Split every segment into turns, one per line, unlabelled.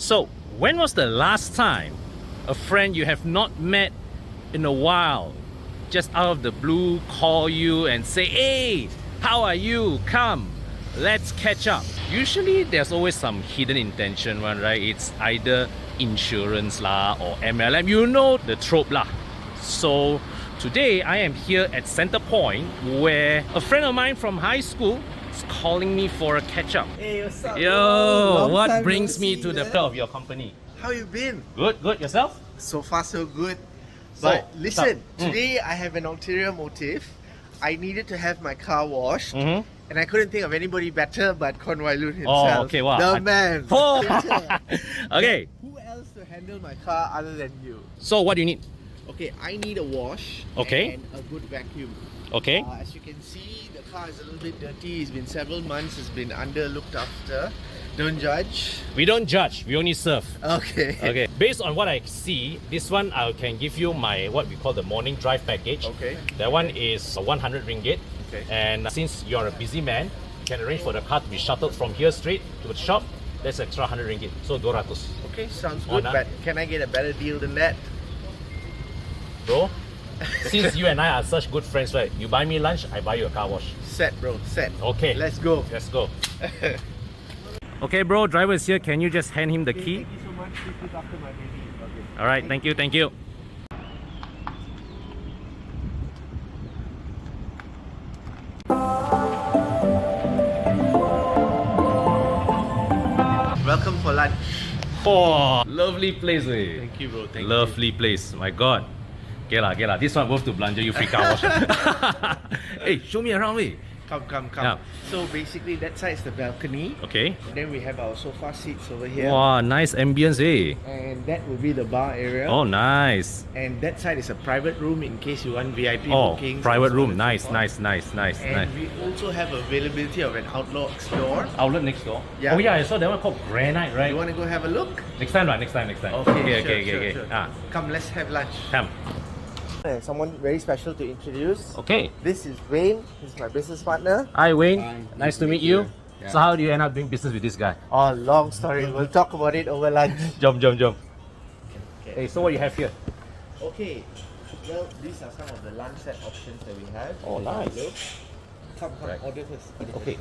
So, when was the last time a friend you have not met in a while, just out of the blue, call you and say, "Hey, how are you? Come, let's catch up." Usually, there's always some hidden intention one, right? It's either insurance lah or MLM. You know the trope lah. So, today I am here at Centrepoint, where a friend of mine from high school is calling me for a catch-up.
Hey, what's up?
Yo, what brings me to the front of your company?
How you been?
Good, good. Yourself?
So far, so good.
So,
But listen,
so-
today I have an ulterior motive. I needed to have my car washed,
Mhm.
and I couldn't think of anybody better but Conroy Loon
Oh,
himself.
okay, wow.
The man.
Oh. Okay,
Who else to handle my car other than you?
so what do you need?
Okay, I need a wash
Okay.
and a good vacuum.
Okay.
As you can see, the car is a little bit dirty. It's been several months. It's been under looked after. Don't judge.
We don't judge, we only serve.
Okay.
Okay. Based on what I see, this one I can give you my what we call the morning drive package.
Okay.
That one is 100 ringgit.
Okay.
And since you're a busy man, you can arrange for the car to be shuttled from here straight to the shop. That's extra 100 ringgit. So 200.
Okay, sounds good.
nah.
But can I get a better deal than that?
Bro, since you and I are such good friends, right? You buy me lunch, I buy you a car wash.
Set, bro. Set.
Okay.
Let's go.
Let's go. Okay, bro, driver is here. Can you just hand him the key?
Thank you so much. Please look after my baby. Okay.
All right, thank you, thank you.
Welcome for lunch.
Oh, lovely place, eh?
Thank you, bro. Thank
Lovely place, my God. Okay lah. This one worth to belanja you free car wash. Hey, show me around, eh?
Come.
Yeah.
So basically, that side is the balcony.
Okay.
Then we have our sofa seats over here.
Wow, nice ambience, eh?
And that will be the bar area.
Oh, nice.
And that side is a private room in case you want VIP
Oh,
bookings.
private
and so on
room.
and so
Nice,
forth.
nice.
And we also have availability of an outdoor door.
Outlet next door.
Yeah.
Oh yeah, I saw that one called Granite, right?
You want to go have a look?
Next time, right? Next time. Okay.
Sure.
Ah,
Come, let's have lunch.
come.
Someone very special to introduce.
Okay.
This is Wayne. He's my business partner.
Hi, Wayne.
Hi,
Nice to meet you.
Yeah.
So how do you end up doing business with this guy?
Oh, long story. We'll talk about it over lunch.
Jump.
Okay.
Hey, so what you have here?
Okay. Well, these are some of the lunch set options that we have.
Oh, nice.
Look. Come,
Right.
order first.
Okay,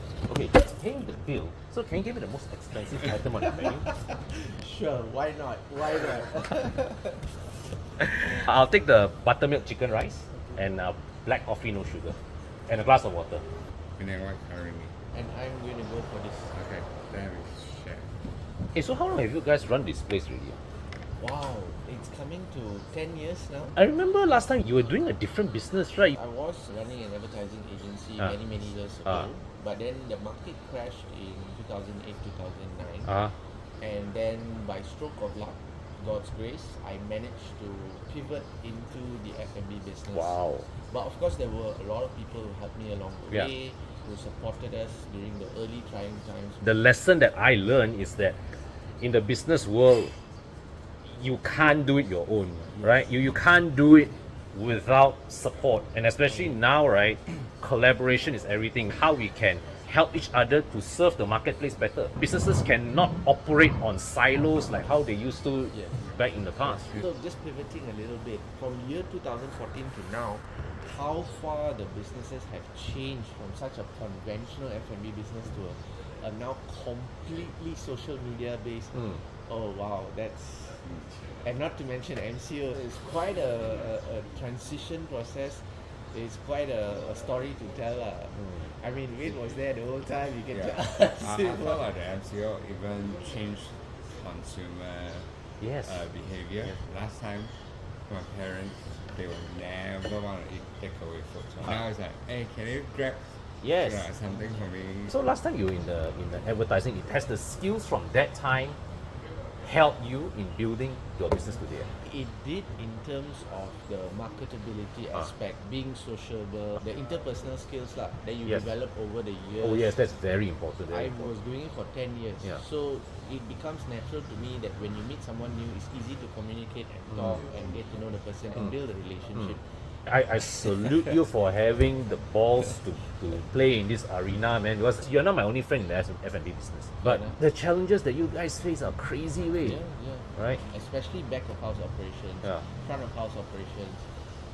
just paying the bill. So can you give me the most expensive item on the menu?
Sure, why not?
I'll take the buttermilk chicken rice and black coffee, no sugar, and a glass of water.
And then what currently?
And I'm going to go for this.
Okay, then we share.
Hey, so how long have you guys run this place really?
Wow, it's coming to 10 years now.
I remember last time you were doing a different business, right?
I was running an advertising agency
Ah.
many years
Ah.
ago, but then the market crashed in 2008, 2009, and then by stroke of luck, God's grace, I managed to pivot into the F&B business.
Wow.
But of course, there were a lot of people who helped me along the
Yeah.
way, who supported us during the early trying times.
The lesson that I learned is that in the business world, you can't do it your own, right? You can't do it without support, and especially now, right? Collaboration is everything. How we can help each other to serve the marketplace better. Businesses cannot operate on silos like how they used to
Yes.
back in the past.
So just pivoting a little bit, from year 2014 to now, how far the businesses have changed from such a conventional F&B business to a now completely social media based. Oh wow, that's, and not to mention MCO, it's quite a transition process. It's quite a story to tell. I mean, Wade was there the whole time. You can
Yeah.
tell.
I felt like the MCO even changed consumer
Yes.
behavior. Last time, my parents, they would never want to eat takeaway food. So now it's like, hey, can you grab
Yes.
something for me?
So last time you were in the advertising, it has the skills from that time help you in building your business today?
It did in terms of the marketability aspect, being sociable, the interpersonal skills that you
Yes.
develop over the years.
Oh yes, that's very important.
I was doing it for 10 years.
Yeah.
So it becomes natural to me that when you meet someone new, it's easy to communicate and talk and get to know the person and build a relationship.
I salute you for having the balls to play in this arena, man, because you're not my only friend in the F&B business. But the challenges that you guys face are crazy, way.
Yeah.
Right?
Especially back of house operations,
Yeah.
front of house operations.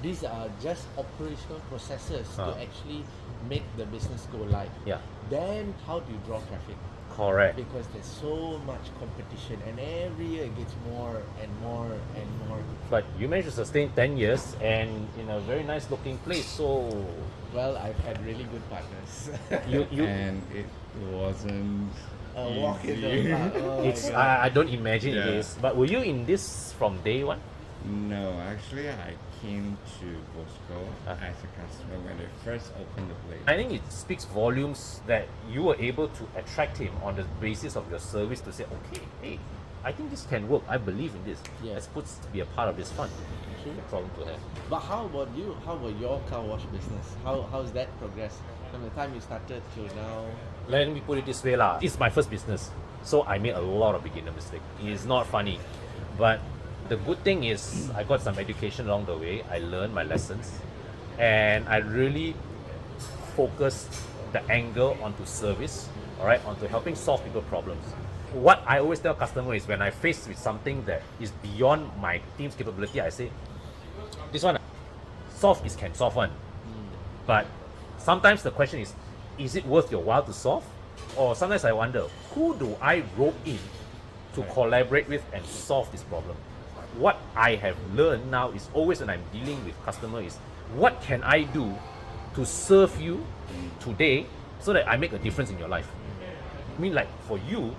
These are just operational processes to actually make the business go live.
Yeah.
Then how do you draw traffic?
Correct.
Because there's so much competition, and every year it gets more and more and more.
But you managed to sustain 10 years and in a very nice looking place. So
Well, I've had really good partners.
you
And it wasn't
A walk in the
easy.
park. Oh my
it's
God.
I don't imagine it
Yeah.
is. But were you in this from day one?
No, actually, I came to Bosko as a customer when they first opened the place.
I think it speaks volumes that you were able to attract him on the basis of your service to say, okay, hey, I think this can work. I believe in this.
Yeah.
Let's put to be a part of this fund. No problem to have.
But how about you? How about your car wash business? How's that progressed from the time you started till now?
Let me put it this way lah. It's my first business, so I made a lot of beginner mistakes. It's not funny, but the good thing is I got some education along the way. I learned my lessons, and I really focused the angle onto service, all right, onto helping solve people problems. What I always tell customers is when I face with something that is beyond my team's capability, I say, this one, can solve one. But sometimes the question is it worth your while to solve? Or sometimes I wonder, who do I rope in to collaborate with and solve this problem? What I have learned now is always when I'm dealing with customer is, what can I do to serve you today so that I make a difference in your life? I mean, like for you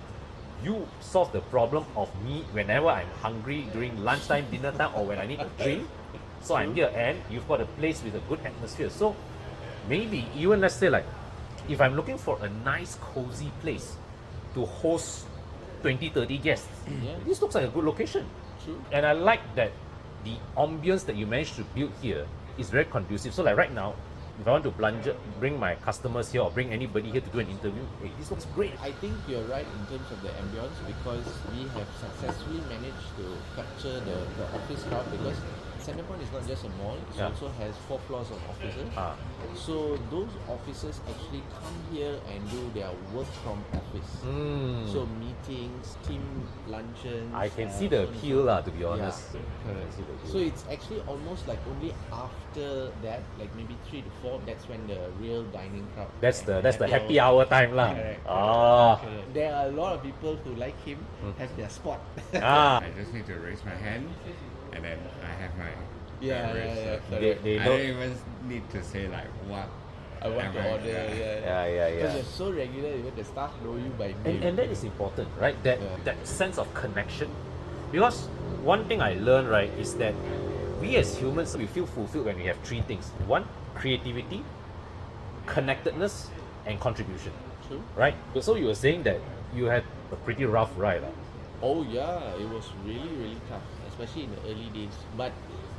solve the problem of me whenever I'm hungry during lunchtime, dinner time, or when I need a drink. So I'm here and you've got a place with a good atmosphere. So maybe even let's say like, if I'm looking for a nice cozy place to host 20-30 guests, this looks like a good location.
True.
And I like that the ambience that you managed to build here is very conducive. So like right now, if I want to bring my customers here or bring anybody here to do an interview, hey, this looks great.
I think you're right in terms of the ambience because we have successfully managed to capture the office crowd because Centrepoint is not just a mall, it also has 4 floors of offices. So those officers actually come here and do their work from office. So meetings, team luncheons.
I can see the appeal to be honest.
Correct. So it's actually almost like only after that, like maybe 3 to 4, that's when the real dining crowd.
That's the happy hour time lah.
Correct. There are a lot of people who like him have their spot.
I just need to raise my hand and then I have my beverage. So
They
I
don't.
don't even need to say like what
I want to order. Because you're so regular, even the staff know you by name.
And that is important, right? That sense of connection. Because one thing I learned, right, is that we as humans, we feel fulfilled when we have 3 things. 1, creativity, connectedness, and contribution.
True.
Right? So you were saying that you had a pretty rough ride.
Oh yeah, it was really, really tough, especially in the early days. But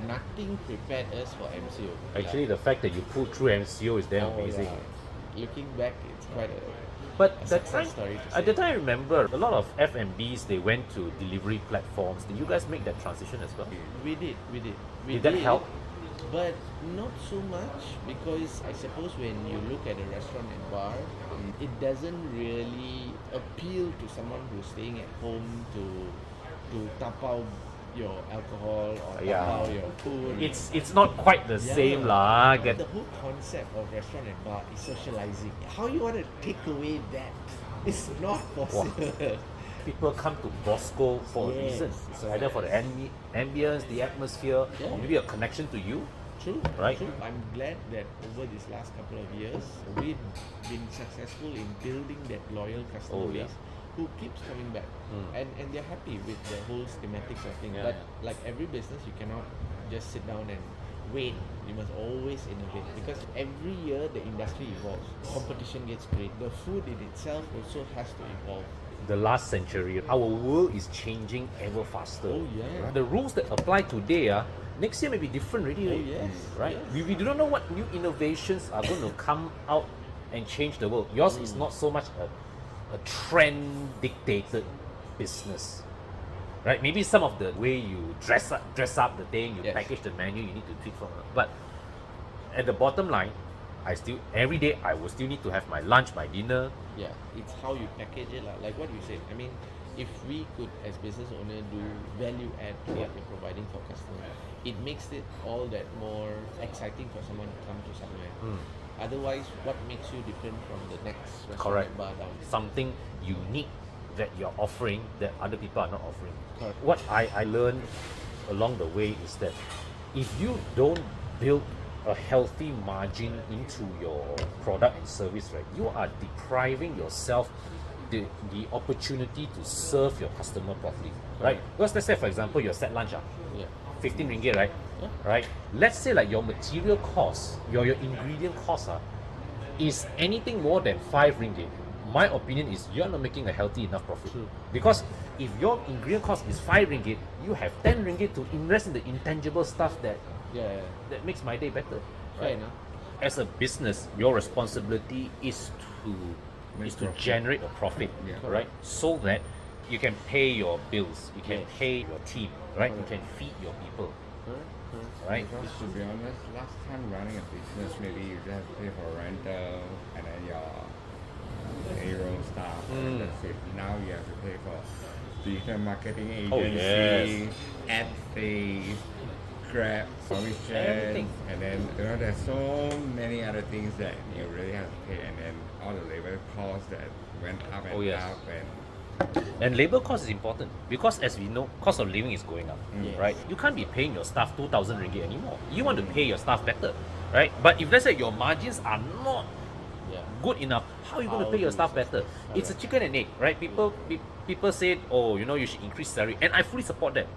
nothing prepared us for MCO.
Actually, the fact that you pulled through MCO is damn amazing.
Looking back, it's quite a
But
a
that
success
time,
story to
at
say.
the time, I remember a lot of F&Bs, they went to delivery platforms. Did you guys make that transition as well?
We did.
Did that help?
But not so much because I suppose when you look at a restaurant and bar, it doesn't really appeal to someone who's staying at home to tapao your alcohol or tapao your food.
It's not quite the same lah.
The whole concept of restaurant and bar is socializing. How you want to take away that? It's not possible.
People come to Bosko for a reason. It's either for the ambience, the atmosphere, or maybe a connection to you.
True.
Right?
True. I'm glad that over these last couple of years, we've been successful in building that loyal customer base who keeps coming back. And they're happy with the whole schematics of things. But like every business, you cannot just sit down and wait. You must always innovate because every year the industry evolves. Competition gets great. The food in itself also has to evolve.
The last century, our world is changing ever faster.
Oh, yeah.
The rules that apply today, next year may be different already.
Oh, yes.
Right?
Yes.
We do not know what new innovations are going to come out and change the world. Yours is not so much a trend dictated business. Right? Maybe some of the way you dress up the thing, you package the menu, you need to tweak from it. But at the bottom line, I still every day I will still need to have my lunch, my dinner.
Yeah, it's how you package it, like what you said. I mean, if we could, as business owner, do value add to what you're providing for customers, it makes it all that more exciting for someone to come to somewhere. Otherwise, what makes you different from the next restaurant
Correct.
bar down?
Something unique that you're offering that other people are not offering.
Correct.
What I learned along the way is that if you don't build a healthy margin into your product and service, right, you are depriving yourself the opportunity to serve your customer properly, right? Because let's say, for example, your set lunch,
Yeah.
15 ringgit, right?
Yeah.
Right? Let's say like your material cost, your ingredient cost is anything more than 5 ringgit. My opinion is you're not making a healthy enough profit.
True.
Because if your ingredient cost is 5 ringgit, you have 10 ringgit to invest in the intangible stuff that
Yeah.
that makes my day better.
Fair enough.
As a business, your responsibility is to
Make profit.
generate a profit,
Yeah.
right? So that you can pay your bills, you can
Yes.
pay your team, right? You
Correct.
can feed your people,
Correct.
right?
Because to be honest, last time running a business, maybe you just have to pay for rental and then your payroll staff. And that's it. Now you have to pay for digital marketing agency,
yes.
ad fees, Grab, commission,
Everything.
and then there's so many other things that you really have to pay, and then all the labor costs that went up and
Oh, yes.
up and
And labor cost is important because, as we know, cost of living is going up,
Yes.
right? You can't be paying your staff 2,000 ringgit anymore. You want to pay your staff better, right? But if let's say your margins are not
Yeah.
good enough, how are you going to
How
pay your
do
staff
you-
better? It's a chicken and egg, right? People say, oh, you know, you should increase salary, and I fully support that.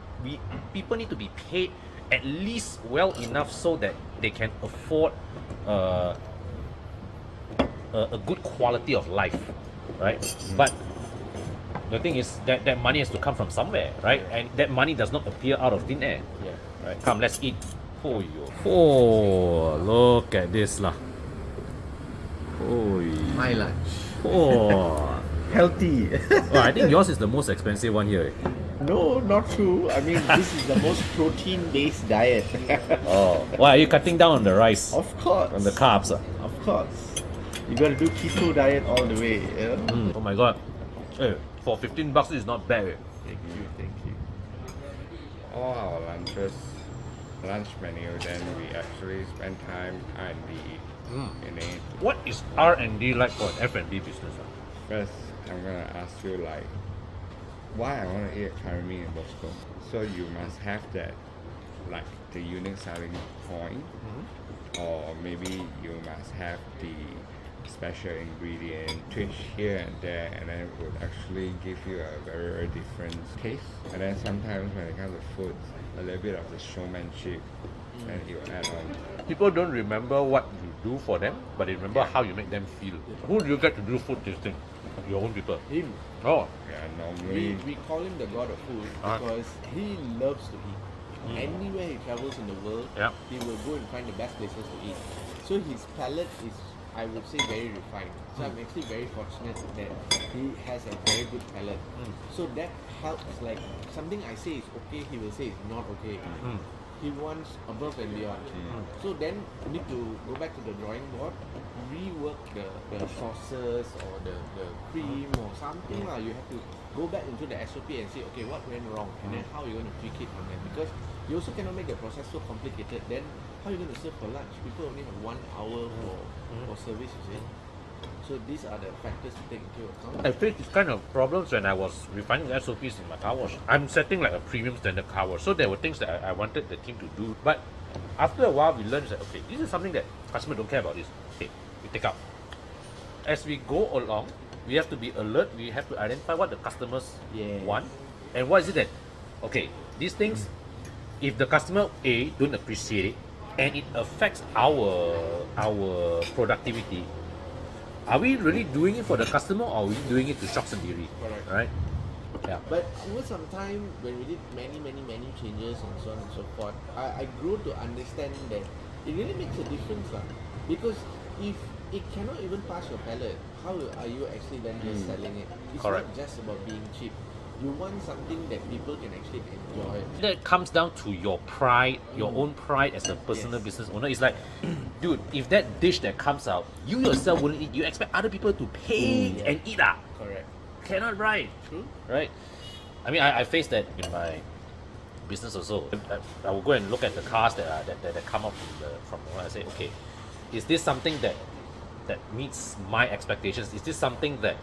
People need to be paid at least well enough so that they can afford a good quality of life, right? But the thing is that money has to come from somewhere, right? And that money does not appear out of thin air.
Yeah.
Right, come, let's eat. Oh, look at this lah.
My lunch.
Oh.
Healthy.
Oh, I think yours is the most expensive one here.
No, not true. I mean, this is the most protein-based diet.
Oh, why are you cutting down on the rice,
Of course.
on the carbs?
Of course. You gotta do keto diet all the way, you know?
Oh my god. Hey, for 15 bucks, it's not bad.
Thank you, thank you.
all our lunch menu, then we actually spend time R&D in it.
What is R&D like for an F&B business?
First, I'm gonna ask you like, why I want to eat curry mee in Bosko. So you must have that, like the unique selling point, or maybe you must have the special ingredient twitch here and there, and then it would actually give you a very, very different taste. And then sometimes when it comes to food, a little bit of the showmanship, and you add on.
People don't remember what you do for them, but they remember how you make them feel. Who do you get to do food tasting? Your own people.
Him.
Oh,
Yeah,
We,
normally
we call him the god of food
Ah.
because he loves to eat. Anywhere he travels in the world,
Yeah.
he will go and find the best places to eat. So his palate is, I would say, very refined. So I'm actually very fortunate that he has a very good palate. So that helps. Like something I say is okay, he will say it's not okay. He wants above and beyond. So then you need to go back to the drawing board, rework the sauces or the cream or something. You have to go back into the SOP and say, okay, what went wrong? And then how are you going to tweak it from there? Because you also cannot make the process so complicated. Then how are you going to serve for lunch? People only have 1 hour for service, you see. So these are the factors to take into account.
I faced this kind of problems when I was refining the SOPs in my car wash. I'm setting like a premium standard car wash, so there were things that I wanted the team to do. But after a while, we learned that okay, this is something that customers don't care about. This okay, we take out. As we go along, we have to be alert. We have to identify what the customers
Yes.
want, and what is it that okay, these things. If the customer A don't appreciate it, and it affects our productivity. Are we really doing it for the customer, or are we doing it to shock and diri?
Correct.
Right? Yeah.
But over some time, when we did many changes and so on and so forth, I grew to understand that it really makes a difference. Because if it cannot even pass your palate, how are you actually then just selling it? It's
Correct.
not just about being cheap. You want something that people can actually enjoy.
That comes down to your pride, your own pride as a personal
Yes.
business owner. It's like, dude, if that dish that comes out, you yourself wouldn't eat, you expect other people to pay and eat.
Correct.
Cannot, right?
True.
Right? I mean, I face that in my business also. I will go and look at the cars that come up from where I say, okay, is this something that meets my expectations? Is this something that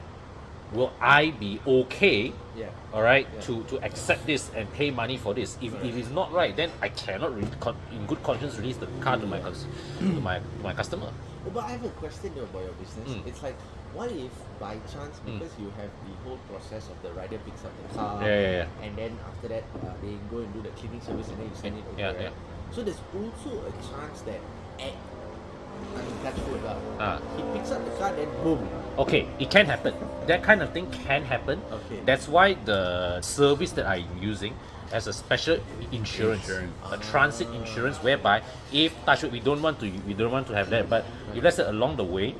will I be okay?
Yeah.
All right,
Yeah.
to accept this and pay money for this. If it's not right, then I cannot in good conscience release the car to my to my customer.
Oh, but I have a question though about your business. It's like, what if by chance, because you have the whole process of the rider picks up the car,
Yeah.
and then after that they go and do the cleaning service and then you send it over,
Yeah,
right?
yeah.
So there's also a chance that I mean, touch wood
Ah.
he picks up the car, then boom.
Okay, it can happen. That kind of thing can happen.
Okay.
That's why the service that I'm using has a special insurance. A transit insurance, whereby if touch wood, we don't want to have that. But if let's say along the way,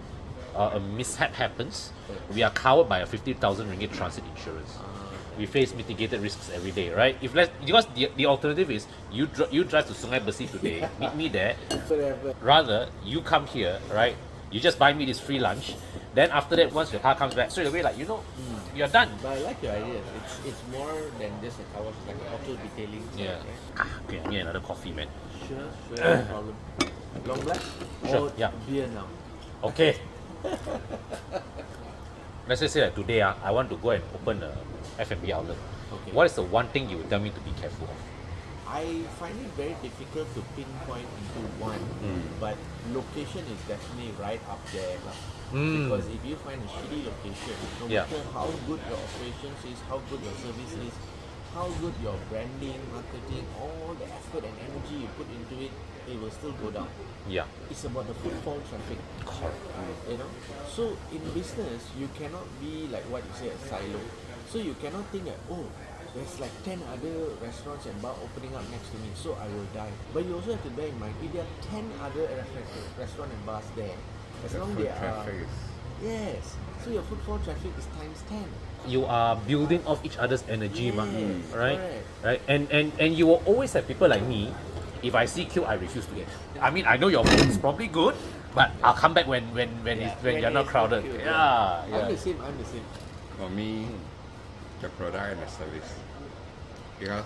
a mishap happens, we are covered by a 50,000 ringgit transit insurance. We face mitigated risks every day, right? Because the alternative is you drive to Sungai Besi today, meet me there.
Forever.
Rather, you come here, right? You just buy me this free lunch. Then after that, once your car comes back, straight away, like, you're done.
But I like your idea. It's more than just a car wash. It's like an auto detailing.
Yeah.
Right?
Okay, I need another coffee, man.
Sure, no problem. Long black?
Sure,
Or
yeah.
beer now?
Okay. Let's just say that today, I want to go and open a F&B outlet.
Okay.
What is the one thing you would tell me to be careful of?
I find it very difficult to pinpoint into one, but location is definitely right up there lah. Because if you find a shitty location, no
Yeah.
matter how good your operations is, how good your service is, how good your branding, marketing, all the effort and energy you put into it, it will still go down.
Yeah.
It's about the footfall traffic.
Correct.
You know, so in business you cannot be like what you say, a silo. So you cannot think that, oh, there's like 10 other restaurants and bar opening up next to me, so I will die. But you also have to bear in mind, if there are 10 other restaurant and bars there, as long
foot
they are,
traffic is
yes, so your footfall traffic is times 10.
You are building off each other's energy,
Yes,
right?
correct.
Right? And you will always have people like me. If I see queue, I refuse to get. I mean, I know your food is probably good, but I'll come back when you're not crowded.
Queue,
Yeah.
I'm the same.
for me, the product and the service. Because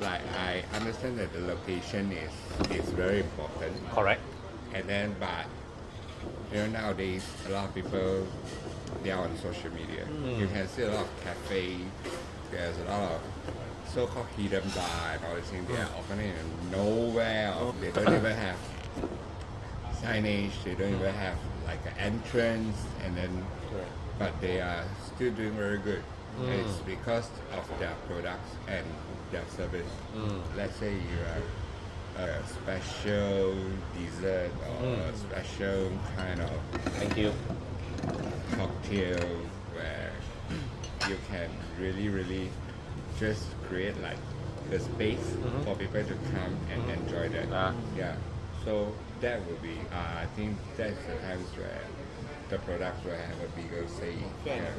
like I understand that the location is very important.
Correct.
And then but nowadays a lot of people they are on social media. You can see a lot of cafe, there's a lot of so-called hidden bar and all these things. They are opening in nowhere. Or they don't even have signage, they don't even have like an entrance, and then but they are still doing very good. It's because of their products and their service. Let's say you are a special dessert or a special kind of
Thank you.
cocktail where you can really just create like the space for people to come and enjoy that. Yeah. So that would be I think that's the times where the products will have a bigger say.
Fair.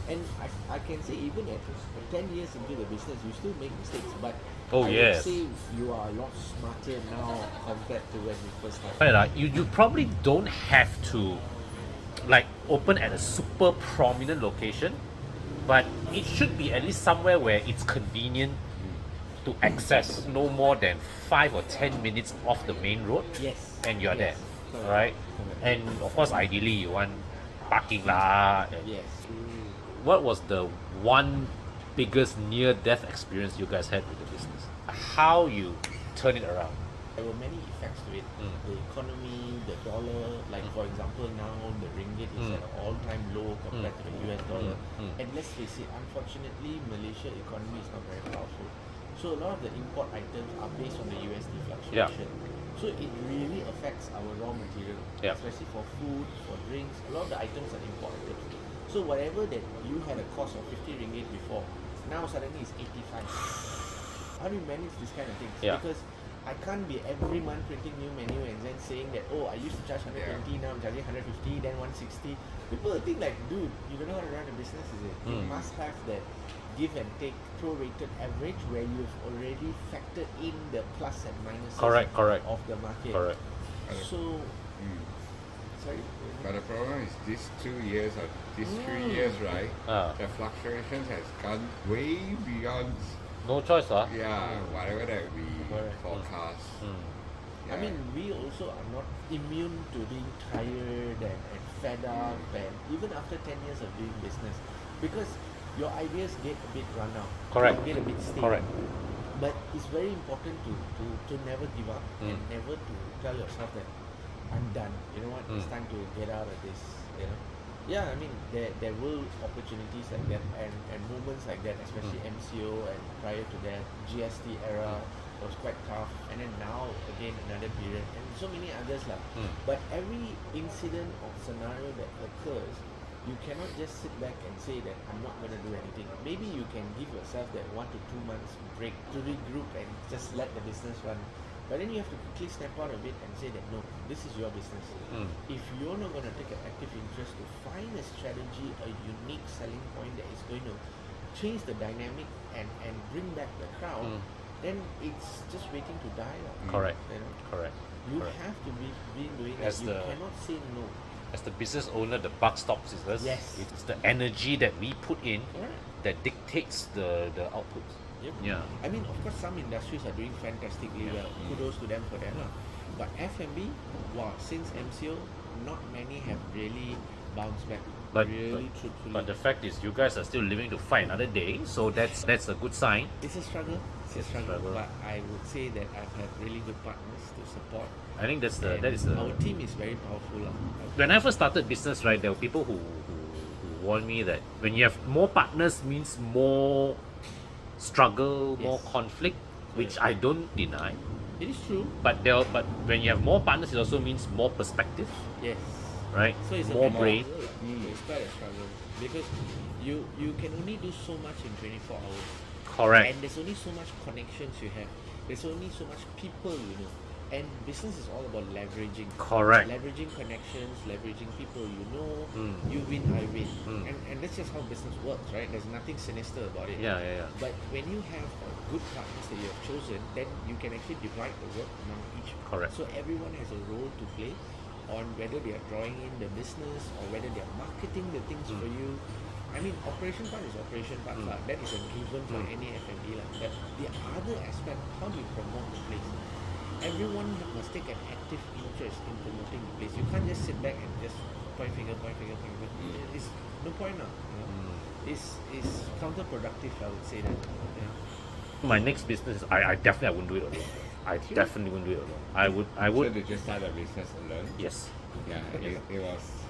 And I can say even at 10 years into the business, you still make mistakes, but
Oh,
I
yes.
would say you are a lot smarter now compared to when you first started.
Right, you probably don't have to like open at a super prominent location, but it should be at least somewhere where it's convenient to access, no more than 5 or 10 minutes off the main road,
Yes.
and you're there,
Correct.
right? And of course, ideally, you want parking lah. And
Yes.
what was the one biggest near-death experience you guys had with the business? How you turn it around?
There were many effects to it. The economy, the dollar, like for example now the ringgit is at an all-time low compared to the US dollar. And let's face it, unfortunately Malaysia economy is not very powerful. So a lot of the import items are based on the USD fluctuation. So it really affects our raw material, especially for food, for drinks. A lot of the items are import items. So whatever that you had a cost of 50 ringgit before, now suddenly it's 85. How do you manage this kind of things?
Yeah.
Because I can't be every month printing new menu and then saying that, oh, I used to charge 120, now I'm charging 150, then 160. People will think like, dude, you don't know how to run a business, is it? You must have that give and take prorated average where you've already factored in the plus and minuses
Correct.
of the market.
Correct.
So, sorry.
But the problem is these 2 years or these 3 years, right? The fluctuations has gone way beyond
No choice,
whatever that we
Correct.
forecast.
I mean, we also are not immune to being tired and fed up, and even after 10 years of doing business, because your ideas get a bit run out,
Correct.
get a bit stale.
Correct.
But it's very important to never give up and never to tell yourself that I'm done. You know what? It's time to get out of this. You know. Yeah, I mean there were opportunities like that and moments like that, especially MCO and prior to that GST era was quite tough, and then now again another period and so many others lah. But every incident or scenario that occurs, you cannot just sit back and say that I'm not going to do anything. Maybe you can give yourself that 1 to 2 months break to regroup and just let the business run. But then you have to quickly step out of it and say that no, this is your business. If you're not going to take an active interest to find a strategy, a unique selling point that is going to change the dynamic and bring back the crowd, then it's just waiting to die.
Correct.
You know?
Correct.
You
Correct.
have to be doing
As
it. You
the-
cannot say no.
As the business owner, the buck stops with us.
Yes.
It's the energy that we put in
Correct.
that dictates the output.
Yep.
Yeah.
I mean, of course, some industries are doing fantastically well. Kudos to them for that. But F&B, wow, since MCO, not many have really bounced back.
But
really, truthfully.
But the fact is, you guys are still living to fight another day, so that's a good sign.
it's a struggle. It's a struggle. But I would say that I've had really good partners to support.
I think that's the
And
that is the.
our team is very powerful.
When I first started business, right, there were people who warned me that when you have more partners means more struggle, more
Yes.
conflict, which I don't deny.
It is true.
But when you have more partners, it also means more perspective,
Yes.
right?
So it's
More
a bit
brain.
struggle, lah. It's quite a struggle because you can only do so much in 24 hours.
Correct.
And there's only so much connections you have. There's only so much people you know. And business is all about leveraging.
Correct.
Leveraging connections, leveraging people you know. You win, I win. And that's just how business works, right? There's nothing sinister about it.
Yeah.
But when you have good partners that you have chosen, then you can actually divide the work among each.
Correct.
So everyone has a role to play on whether they are drawing in the business or whether they are marketing the things for you. I mean, operation part is operation part lah. That is a given for any F&B lah. But the other aspect, how do you promote the place? Everyone must take an active interest in promoting the place. You can't just sit back and just point finger. It's no point now. You know? It's counterproductive, I would say that. Yeah.
My next business, I definitely wouldn't do it alone. I definitely wouldn't do it alone. I
So
would.
did you start a business alone?
Yes.
Yeah, it was.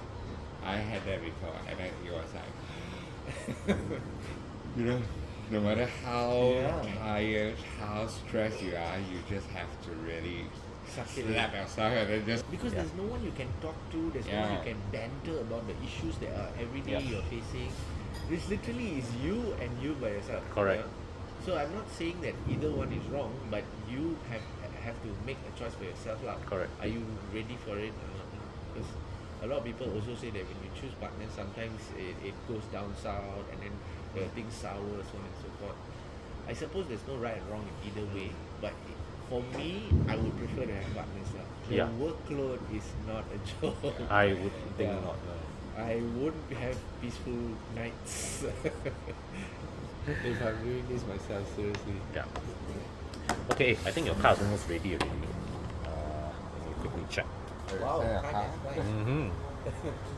I had that before, and then it was like, you know, no matter how tired, how stressed you are, you just have to really
Suck it
slap yourself and then just.
Because there's no one you can talk to, there's no one you can banter about the issues that are every day you're facing. This literally is you and you by yourself.
Correct.
So I'm not saying that either one is wrong, but you have to make a choice for yourself lah.
Correct.
Are you ready for it or not? Because a lot of people also say that when you choose partners, sometimes it goes down south and then things sour, so on and so forth. I suppose there's no right and wrong in either way, but for me, I would prefer to have partners lah. The workload is not a joke.
I would think
Yeah.
not.
I wouldn't have peaceful nights if I'm doing this myself, seriously.
Yeah. Okay, I think your car is almost ready already. Let me quickly check.
Wow,
Yeah,
time has flies.
Mm-hmm.